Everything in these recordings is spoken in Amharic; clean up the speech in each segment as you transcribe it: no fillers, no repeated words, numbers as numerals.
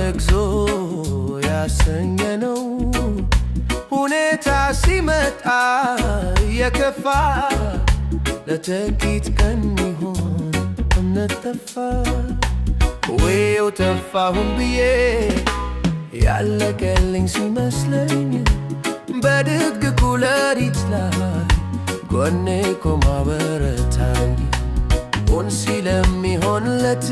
ኤግዞ ያሰኘነው ሁኔታ ሲመጣ የከፋ ለጥቂት ቀን ይሆን እምነት ጠፋ ወይው ተፋሁን ብዬ ያለቀልኝ ሲመስለኝ በድቅድቁ ሌሊት ላይ ጎኔ ቆማ አበረታኝ ሆን ሲለሚሆንለት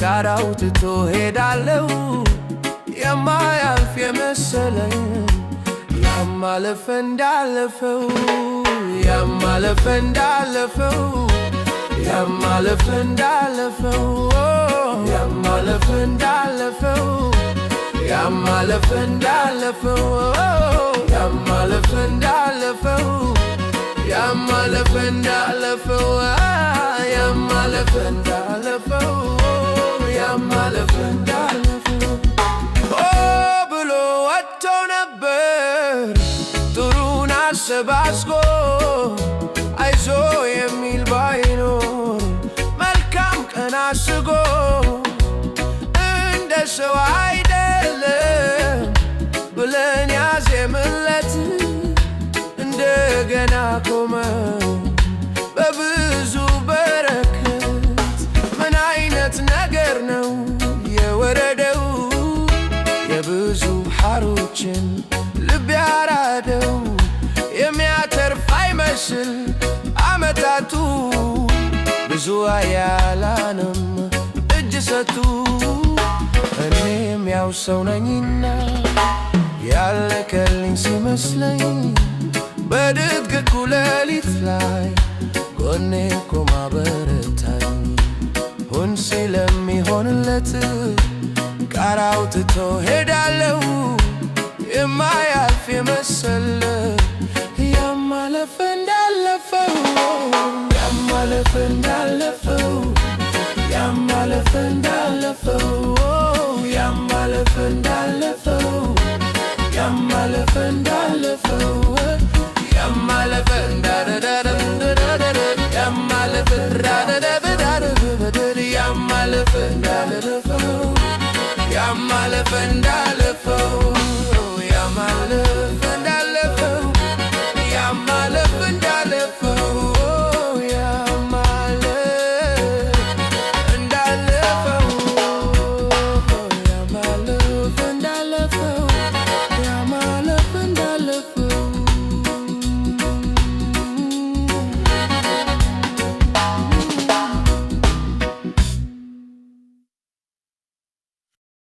ጋራው ትቶ ሄዳለው የማያልፍ የመሰለኝ ያማለፈ እንዳለፈው ያማለፈ እንዳለፈው ያማለፈ እንዳለፈው ያማለፈ እንዳለፈው ያማለፈ እንዳለፈው ያማለፈ እንዳለፈው ያማለፈ እንዳለፈው ያማለፈ እንዳለፈው ያማለፈ እንዳለፈው ብሎ ወጥቶ ነበር ጥሩን አሰባስቦ አይዞ የሚል ባይኖር መልካም ቀን አስጎ እንደ ሰው አይደለም ብለን ያዜምለት እንደገና ቆመ በብዙ በረከት ምን አይነት ነገር ነው የወረደው የብዙ ሐሮችን ልብ ያራደው የሚያተርፍ አይመስል አመታቱ ብዙ አያላንም እጅ ሰጡ እኔም ያው ሰው ነኝና ያለቀልኝ ሲመስለኝ በድቅድቁ ሌሊት ላይ ጎኔ ቆማ አበረታኝ ሆን ሲለሚሆንለት ጋራው ትቶ ሄዳለው የማያልፍ የመሰለ ያማለፈ እንዳለፈው ያማለፈ እንዳለፈው ያማለፈ እንዳለፈው ያማለፈ እንዳለፈው ያማለፈ እንዳለፈው ያማለፈ እንዳለፈው ያማለፈ እንዳለፈው ያማለፈ እንዳለፈው ያማለፈ